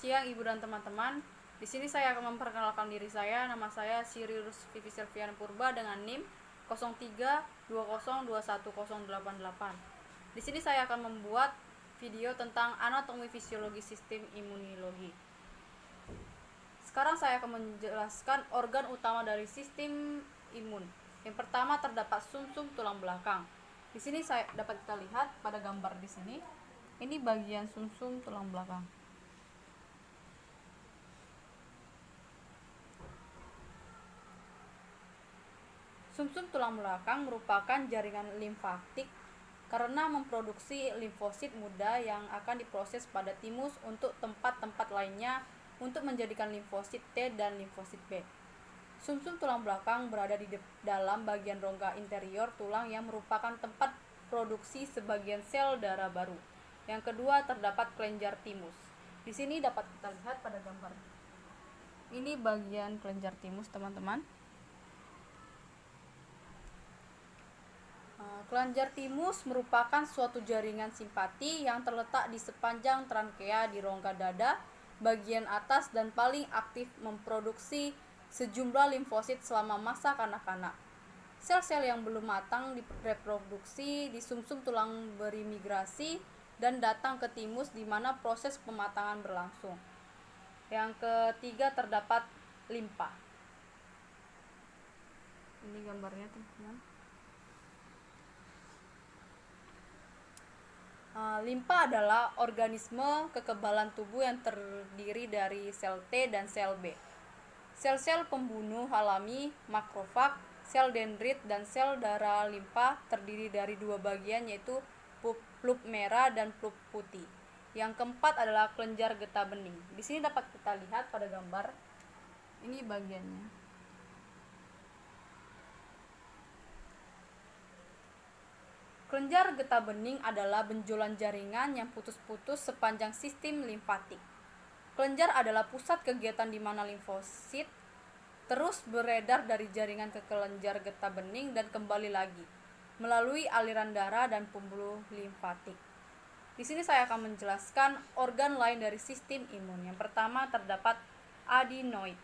siang Ibu dan teman-teman. Di sini saya akan memperkenalkan diri saya. Nama saya Sirius Vivi Selviana Purba dengan NIM 0320210088. Di sini saya akan membuat video tentang anatomi fisiologi sistem imunologi. Sekarang saya akan menjelaskan organ utama dari sistem imun. Yang pertama terdapat sumsum tulang belakang. Di sini saya dapat kita lihat pada gambar di sini. Ini bagian sumsum tulang belakang. Sumsum tulang belakang merupakan jaringan limfatik karena memproduksi limfosit muda yang akan diproses pada timus untuk tempat-tempat lainnya untuk menjadikan limfosit T dan limfosit B. Sumsum tulang belakang berada di dalam bagian rongga interior tulang yang merupakan tempat produksi sebagian sel darah baru. Yang kedua terdapat kelenjar timus. Di sini dapat kita lihat pada gambar. Ini bagian kelenjar timus, teman-teman. Kelenjar timus merupakan suatu jaringan simpati yang terletak di sepanjang trankea di rongga dada bagian atas dan paling aktif memproduksi sejumlah limfosit selama masa kanak-kanak. Sel-sel yang belum matang direproduksi di sumsum tulang berimigrasi dan datang ke timus di mana proses pematangan berlangsung. Yang ketiga terdapat limpa. Ini gambarnya, teman-teman. Limpa adalah organisme kekebalan tubuh yang terdiri dari sel T dan sel B. Sel-sel pembunuh alami, makrofag, sel dendrit, dan sel darah limpa terdiri dari dua bagian yaitu pluk merah dan pluk putih. Yang keempat adalah kelenjar getah bening. Di sini dapat kita lihat pada gambar. Ini bagiannya. Kelenjar getah bening adalah benjolan jaringan yang putus-putus sepanjang sistem limfatik. Kelenjar adalah pusat kegiatan di mana limfosit terus beredar dari jaringan ke kelenjar getah bening dan kembali lagi melalui aliran darah dan pembuluh limfatik. Di sini saya akan menjelaskan organ lain dari sistem imun. Yang pertama terdapat adenoid.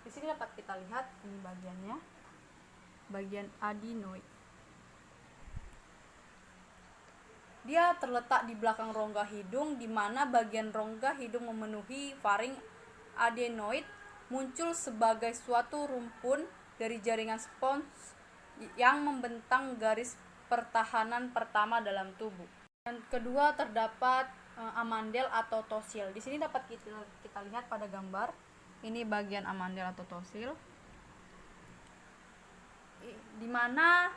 Di sini dapat kita lihat ini bagiannya. Bagian adenoid. Dia terletak di belakang rongga hidung, di mana bagian rongga hidung memenuhi faring. Adenoid muncul sebagai suatu rumpun dari jaringan spons yang membentang garis pertahanan pertama dalam tubuh. Yang kedua terdapat amandel atau tosil. Di sini dapat kita lihat pada gambar. Ini bagian amandel atau tosil, di mana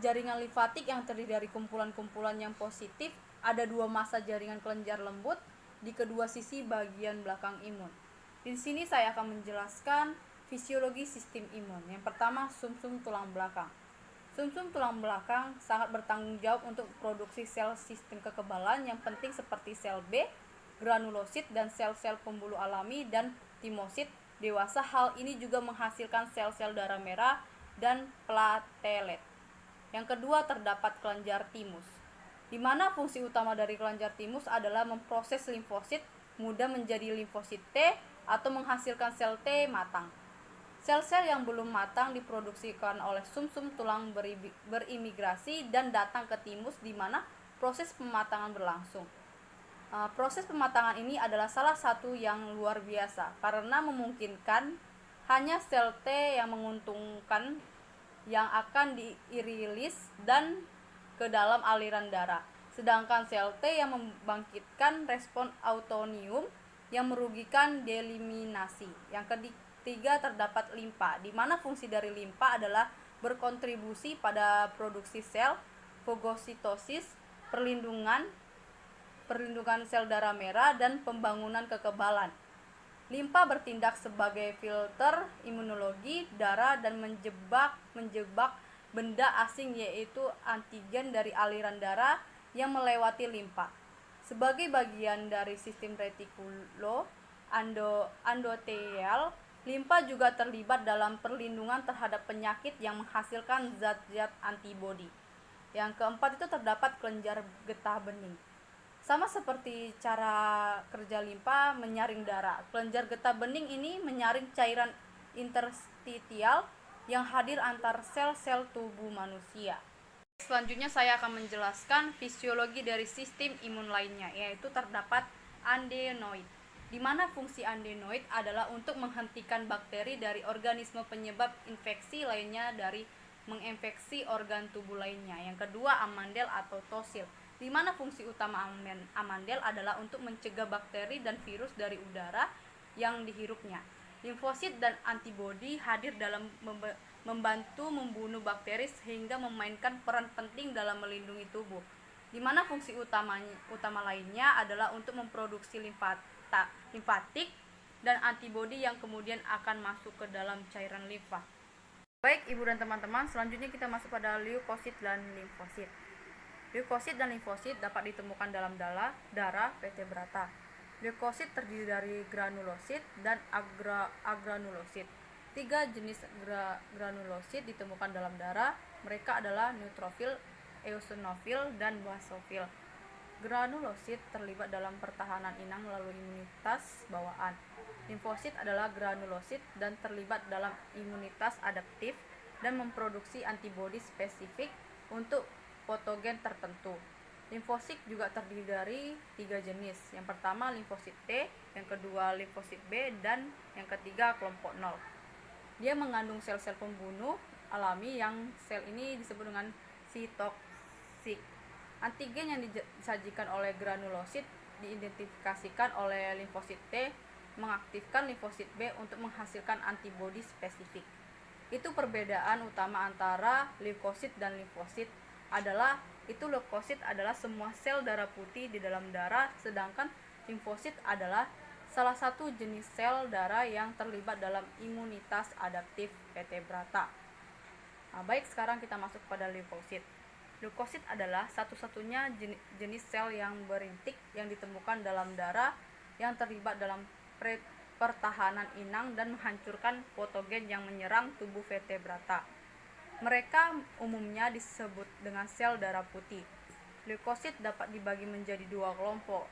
jaringan limfatik yang terdiri dari kumpulan-kumpulan yang positif. Ada dua massa jaringan kelenjar lembut di kedua sisi bagian belakang imun. Di sini saya akan menjelaskan fisiologi sistem imun. Yang pertama, sumsum tulang belakang. Sumsum tulang belakang sangat bertanggung jawab untuk produksi sel sistem kekebalan yang penting seperti sel B, granulosit, dan sel-sel pembuluh alami dan timosit dewasa. Hal ini juga menghasilkan sel-sel darah merah dan platelet. Yang kedua terdapat kelenjar timus, di mana fungsi utama dari kelenjar timus adalah memproses limfosit muda menjadi limfosit T atau menghasilkan sel T matang. Sel-sel yang belum matang diproduksikan oleh sumsum tulang berimigrasi dan datang ke timus di mana proses pematangan berlangsung. Proses pematangan ini adalah salah satu yang luar biasa karena memungkinkan hanya sel T yang menguntungkan yang akan dirilis dan ke dalam aliran darah, sedangkan sel T yang membangkitkan respon autoimun yang merugikan dieliminasi. Yang ketiga terdapat limpa, di mana fungsi dari limpa adalah berkontribusi pada produksi sel, fagositosis, perlindungan sel darah merah, dan pembangunan kekebalan. Limpa bertindak sebagai filter imunologi darah dan menjebak benda asing yaitu antigen dari aliran darah yang melewati limpa. Sebagai bagian dari sistem retikulo endotelial, limpa juga terlibat dalam perlindungan terhadap penyakit yang menghasilkan zat-zat antibodi. Yang keempat itu terdapat kelenjar getah bening. Sama seperti cara kerja limpa menyaring darah, kelenjar getah bening ini menyaring cairan interstitial yang hadir antar sel-sel tubuh manusia. Selanjutnya saya akan menjelaskan fisiologi dari sistem imun lainnya, yaitu terdapat adenoid, di mana fungsi adenoid adalah untuk menghentikan bakteri dari organisme penyebab infeksi lainnya dari menginfeksi organ tubuh lainnya. Yang kedua, amandel atau tosil, di mana fungsi utama amandel adalah untuk mencegah bakteri dan virus dari udara yang dihirupnya. Limfosit dan antibodi hadir dalam membantu membunuh bakteri sehingga memainkan peran penting dalam melindungi tubuh, di mana fungsi utama lainnya adalah untuk memproduksi limfatik dan antibodi yang kemudian akan masuk ke dalam cairan limfa. Baik Ibu dan teman-teman, selanjutnya kita masuk pada leukosit dan limfosit. Leukosit dan limfosit dapat ditemukan dalam darah vertebrata. Leukosit terdiri dari granulosit dan agranulosit. 3 jenis granulosit ditemukan dalam darah. Mereka adalah neutrofil, eosinofil, dan basofil. Granulosit terlibat dalam pertahanan inang melalui imunitas bawaan. Limfosit adalah granulosit dan terlibat dalam imunitas adaptif dan memproduksi antibodi spesifik untuk patogen tertentu. Limfosit juga terdiri dari 3 jenis. Yang pertama limfosit T, yang kedua limfosit B, dan yang ketiga kelompok 0. Dia mengandung sel-sel pembunuh alami yang sel ini disebut dengan sitoksik. Antigen yang disajikan oleh granulosit diidentifikasikan oleh limfosit T mengaktifkan limfosit B untuk menghasilkan antibodi spesifik. Itu perbedaan utama antara leukosit dan limfosit adalah leukosit adalah semua sel darah putih di dalam darah, sedangkan limfosit adalah salah satu jenis sel darah yang terlibat dalam imunitas adaptif vertebrata. Baik, sekarang kita masuk pada leukosit. Leukosit adalah satu-satunya jenis sel yang berintik yang ditemukan dalam darah yang terlibat dalam pertahanan inang dan menghancurkan patogen yang menyerang tubuh vertebrata. Mereka umumnya disebut dengan sel darah putih. Leukosit dapat dibagi menjadi 2 kelompok,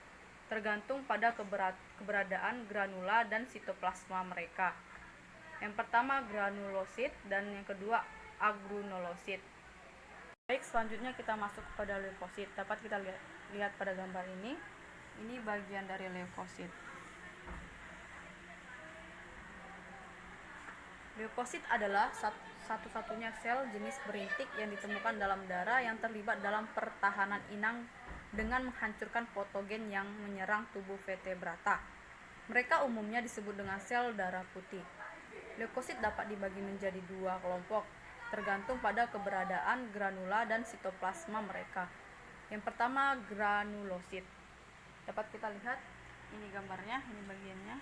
tergantung pada keberadaan granula dan sitoplasma mereka. Yang pertama granulosit dan yang kedua agranulosit. Baik, selanjutnya kita masuk kepada leukosit. Dapat kita lihat pada gambar ini. Ini bagian dari leukosit. Leukosit adalah satu-satunya sel jenis berintik yang ditemukan dalam darah yang terlibat dalam pertahanan inang dengan menghancurkan patogen yang menyerang tubuh vertebrata. Mereka umumnya disebut dengan sel darah putih. Leukosit dapat dibagi menjadi 2 kelompok, tergantung pada keberadaan granula dan sitoplasma mereka. Yang pertama granulosit. Dapat kita lihat ini gambarnya, ini bagiannya.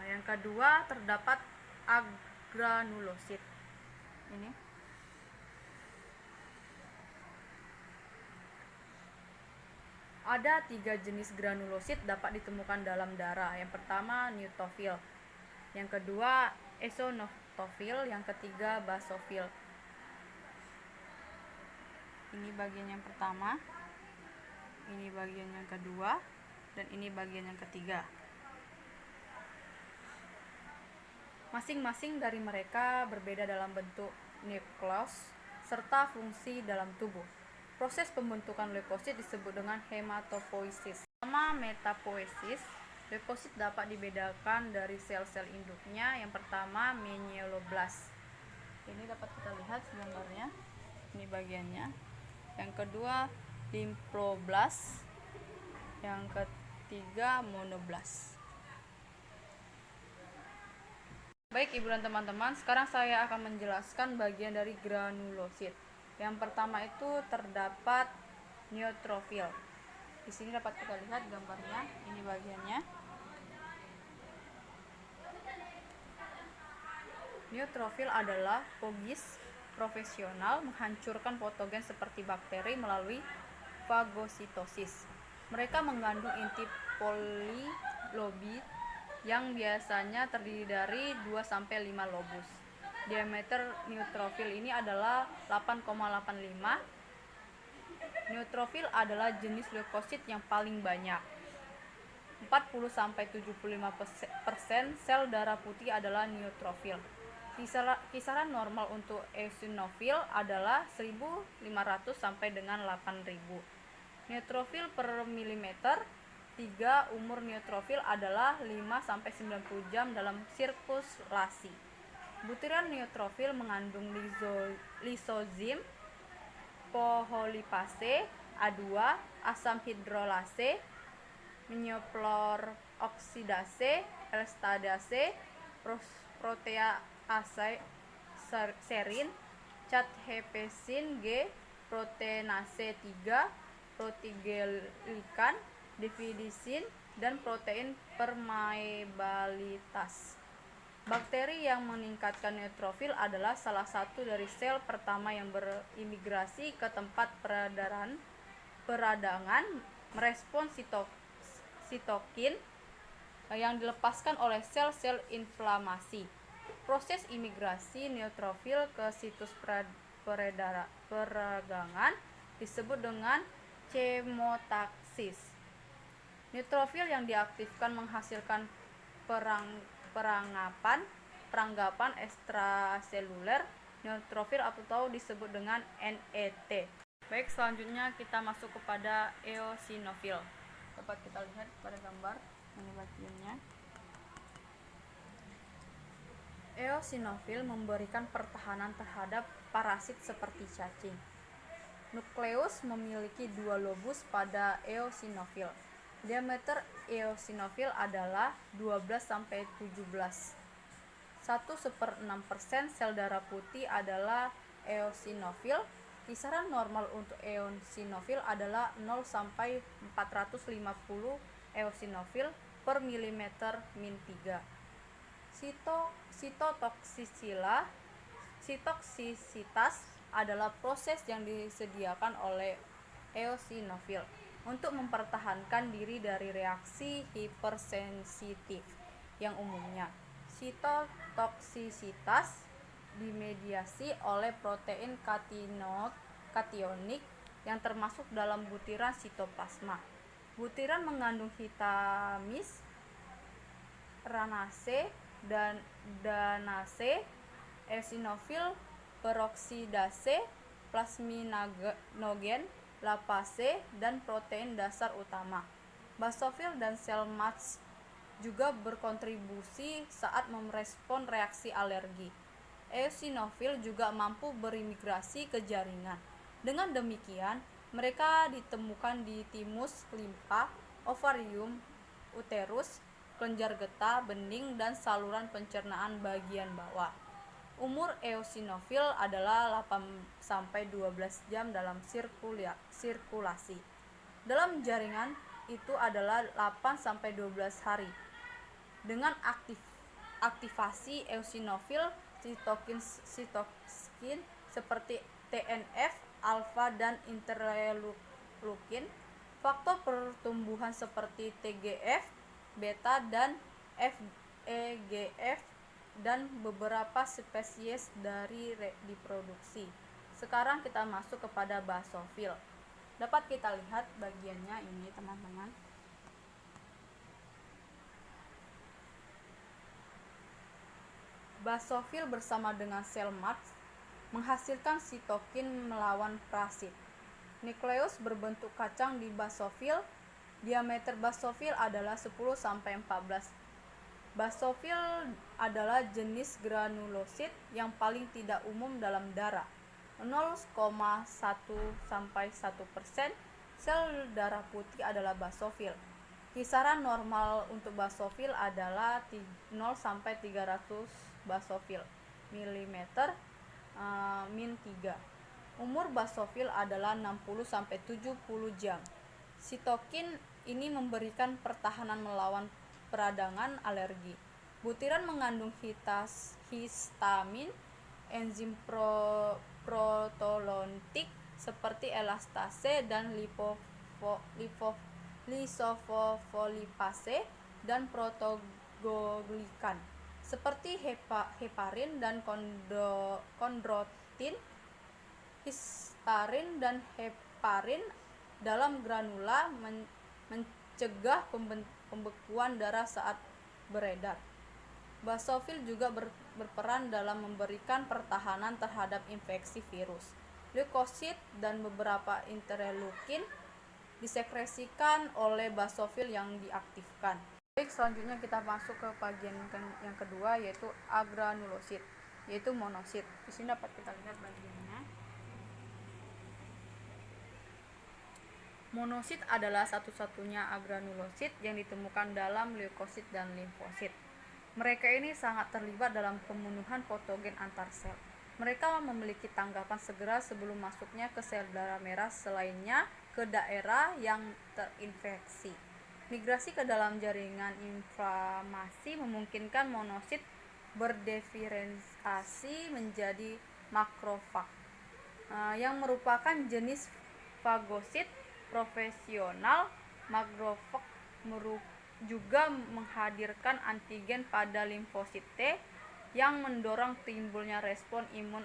Yang kedua terdapat agranulosit. Ini. Ada 3 jenis granulosit dapat ditemukan dalam darah. Yang pertama neutrofil, yang kedua eosinofil, yang ketiga basofil. Ini bagian yang pertama, ini bagian yang kedua, dan ini bagian yang ketiga. Masing-masing dari mereka berbeda dalam bentuk nukleus serta fungsi dalam tubuh. Proses pembentukan leukosit disebut dengan hematopoiesis. Sama metapoiesis, leukosit dapat dibedakan dari sel-sel induknya. Yang pertama menieloblast. Ini dapat kita lihat gambarnya. Ini bagiannya. Yang kedua lymphoblas. Yang ketiga monoblast. Baik Ibu dan teman-teman, sekarang saya akan menjelaskan bagian dari granulosit. Yang pertama itu terdapat neutrofil. Di sini dapat kita lihat gambarnya, ini bagiannya. Neutrofil adalah fagis profesional menghancurkan patogen seperti bakteri melalui fagositosis. Mereka mengandung inti polylobid yang biasanya terdiri dari 2-5 lobus. Diameter neutrofil ini adalah 8,85. Neutrofil adalah jenis leukosit yang paling banyak. 40-75% sel darah putih adalah neutrofil. Kisaran normal untuk eosinofil adalah 1.500 sampai dengan 8.000 neutrofil per milimeter. 3. Umur neutrofil adalah 5-90 jam dalam sirkulasi. Butiran neutrofil mengandung lisozim, poholipase, A2, asam hidrolase, oksidase, elastase, protease serin, cathepsin G, proteinase 3, protiglycan, dividisin, dan protein permeabilitas. Bakteri yang meningkatkan neutrofil adalah salah satu dari sel pertama yang berimigrasi ke tempat peradangan, merespon sitokin yang dilepaskan oleh sel-sel inflamasi. Proses imigrasi neutrofil ke situs peradangan disebut dengan kemotaksis. Neutrofil yang diaktifkan menghasilkan peranggapan ekstraseluler neutrofil atau disebut dengan NET. Baik, selanjutnya kita masuk kepada eosinofil. Dapat kita lihat pada gambar ini bagiannya. Eosinofil memberikan pertahanan terhadap parasit seperti cacing. Nukleus memiliki 2 lobus pada eosinofil. Diameter eosinofil adalah 12-17. 1/6% sel darah putih adalah eosinofil. Kisaran normal untuk eosinofil adalah 0-450 eosinofil per milimeter min 3. Sitotoksisitas adalah proses yang disediakan oleh eosinofil untuk mempertahankan diri dari reaksi hipersensitif yang umumnya. Sitotoksisitas dimediasi oleh protein kationik yang termasuk dalam butiran sitoplasma. Butiran mengandung hitamis, ranase, dan danase, eosinofil peroksidase, plasminogen, lapase, dan protein dasar utama. Basofil dan sel mast juga berkontribusi saat merespon reaksi alergi. Eosinofil juga mampu berimigrasi ke jaringan. Dengan demikian, mereka ditemukan di timus, limpa, ovarium, uterus, kelenjar getah, bening, dan saluran pencernaan bagian bawah. Umur eosinofil adalah 8-12 jam dalam sirkulasi. Dalam jaringan itu adalah 8-12 hari. Dengan aktivasi eosinofil, sitokin seperti TNF, alfa, dan interleukin, faktor pertumbuhan seperti TGF, beta, dan FEGF, dan beberapa spesies dari diproduksi. Sekarang kita masuk kepada basofil. Dapat kita lihat bagiannya ini, teman-teman. Basofil bersama dengan sel mast menghasilkan sitokin melawan parasit. Nukleus berbentuk kacang di basofil. Diameter basofil adalah 10-14. Basofil adalah jenis granulosit yang paling tidak umum dalam darah. 0,1-1% sel darah putih adalah basofil. Kisaran normal untuk basofil adalah 0-300 basofil milimeter min 3. Umur basofil adalah 60-70 jam. Sitokin ini memberikan pertahanan melawan peradangan alergi. Butiran mengandung histamin, enzim protolontik seperti elastase dan lisofosfolipase, dan protoglikan. seperti heparin dan kondrotin. Histarin dan heparin dalam granula mencegah pembekuan darah saat beredar. Basofil juga berperan dalam memberikan pertahanan terhadap infeksi virus. Leukosit dan beberapa interleukin disekresikan oleh basofil yang diaktifkan. Baik, selanjutnya kita masuk ke bagian yang kedua, yaitu agranulosit, yaitu monosit. Di sini dapat kita lihat bagiannya. Monosit adalah satu-satunya agranulosit yang ditemukan dalam leukosit dan limfosit. Mereka ini sangat terlibat dalam pembunuhan patogen antar sel. Mereka memiliki tanggapan segera sebelum masuknya ke sel darah merah selainnya ke daerah yang terinfeksi. Migrasi ke dalam jaringan inflamasi memungkinkan monosit berdiferensiasi menjadi makrofag, yang merupakan jenis fagosit profesional. Makrofag juga menghadirkan antigen pada limfosit T yang mendorong timbulnya respon imun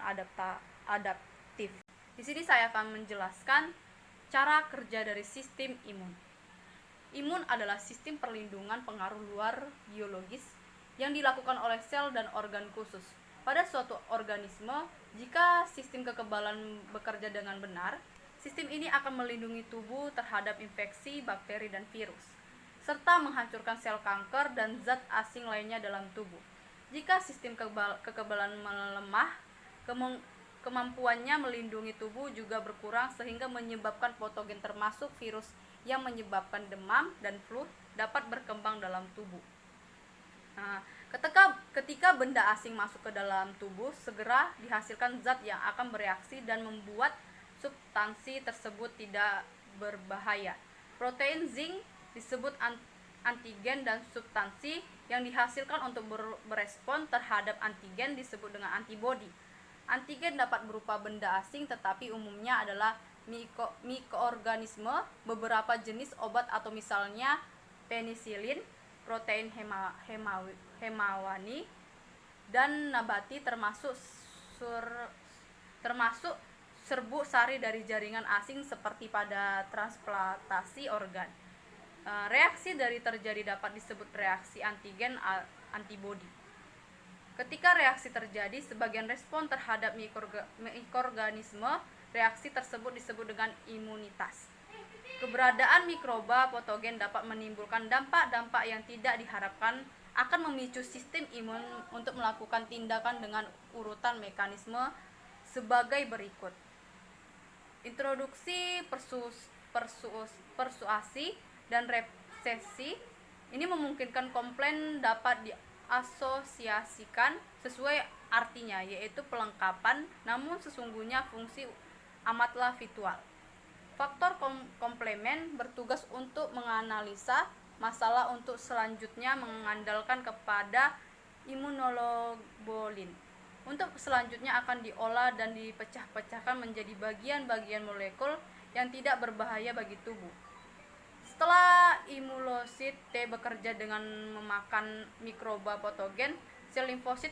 adaptif. Di sini saya akan menjelaskan cara kerja dari sistem imun. Imun adalah sistem perlindungan pengaruh luar biologis yang dilakukan oleh sel dan organ khusus. Pada suatu organisme, jika sistem kekebalan bekerja dengan benar, sistem ini akan melindungi tubuh terhadap infeksi, bakteri, dan virus, serta menghancurkan sel kanker dan zat asing lainnya dalam tubuh. Jika sistem kekebalan melemah, kemampuannya melindungi tubuh juga berkurang sehingga menyebabkan patogen termasuk virus yang menyebabkan demam dan flu dapat berkembang dalam tubuh. Ketika benda asing masuk ke dalam tubuh, segera dihasilkan zat yang akan bereaksi dan membuat substansi tersebut tidak berbahaya. Protein zinc disebut antigen dan substansi yang dihasilkan untuk berespon terhadap antigen disebut dengan antibodi. Antigen dapat berupa benda asing tetapi umumnya adalah mikroorganisme, beberapa jenis obat atau misalnya penisilin, protein hemawani, dan nabati termasuk serbuk sari dari jaringan asing seperti pada transplantasi organ. Reaksi dari terjadi dapat disebut reaksi antigen antibodi. Ketika reaksi terjadi, sebagian respon terhadap mikroorganisme, reaksi tersebut disebut dengan imunitas. Keberadaan mikroba patogen dapat menimbulkan dampak-dampak yang tidak diharapkan, akan memicu sistem imun untuk melakukan tindakan dengan urutan mekanisme sebagai berikut. Introduksi persuasi dan resepsi. Ini memungkinkan komplain dapat diasosiasikan sesuai artinya, yaitu pelengkapan, namun sesungguhnya fungsi amatlah virtual. Faktor komplemen bertugas untuk menganalisa masalah, untuk selanjutnya mengandalkan kepada imunoglobulin. Untuk selanjutnya akan diolah dan dipecah-pecahkan menjadi bagian-bagian molekul yang tidak berbahaya bagi tubuh. Setelah imunosit T bekerja dengan memakan mikroba patogen, sel limfosit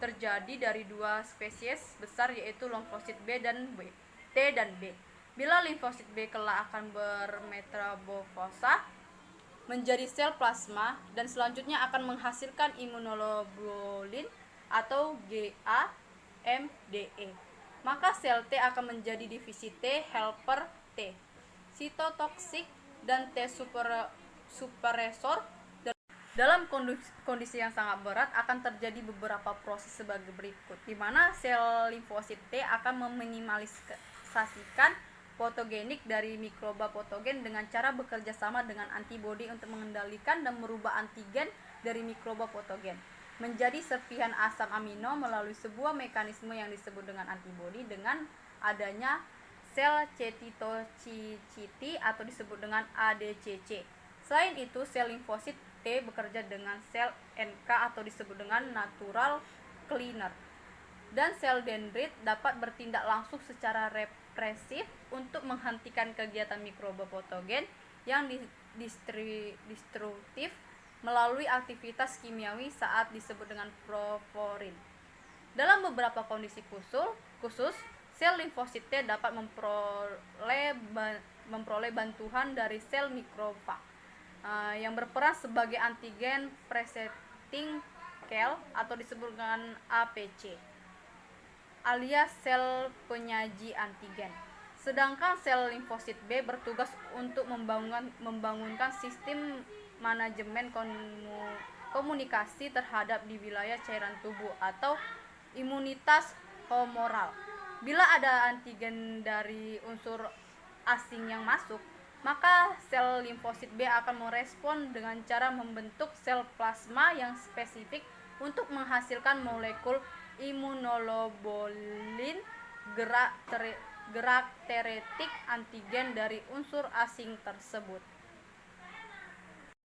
terjadi dari dua spesies besar, yaitu limfosit T dan B. Bila limfosit B kelak akan bermetamorfosa menjadi sel plasma dan selanjutnya akan menghasilkan imunoglobulin atau GAMDE, maka sel T akan menjadi divisi T helper T, sitotoksik, dan T suppressor. Dalam kondisi yang sangat berat akan terjadi beberapa proses sebagai berikut, di mana sel limfosit T akan meminimalisasikan patogenik dari mikroba patogen dengan cara bekerja sama dengan antibodi untuk mengendalikan dan merubah antigen dari mikroba patogen menjadi serpihan asam amino melalui sebuah mekanisme yang disebut dengan antibodi dengan adanya sel cetitochity atau disebut dengan ADCC. Selain itu, sel limfosit T bekerja dengan sel NK atau disebut dengan natural killer, dan sel dendrit dapat bertindak langsung secara represif untuk menghentikan kegiatan mikroba patogen yang destruktif melalui aktivitas kimiawi saat disebut dengan proporin. Dalam beberapa kondisi khusus, sel limfosit T dapat memperoleh bantuan dari sel mikrofag yang berperan sebagai antigen presenting cell atau disebut dengan APC, alias sel penyaji antigen. Sedangkan sel limfosit B bertugas untuk membangunkan sistem manajemen komunikasi terhadap di wilayah cairan tubuh atau imunitas humoral. Bila ada antigen dari unsur asing yang masuk, maka sel limfosit B akan merespon dengan cara membentuk sel plasma yang spesifik untuk menghasilkan molekul immunoglobulin gerak teretik antigen dari unsur asing tersebut.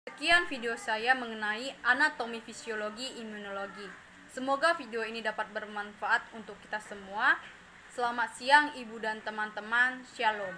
Sekian video saya mengenai anatomi fisiologi imunologi. Semoga video ini dapat bermanfaat untuk kita semua. Selamat siang Ibu dan teman-teman. Shalom.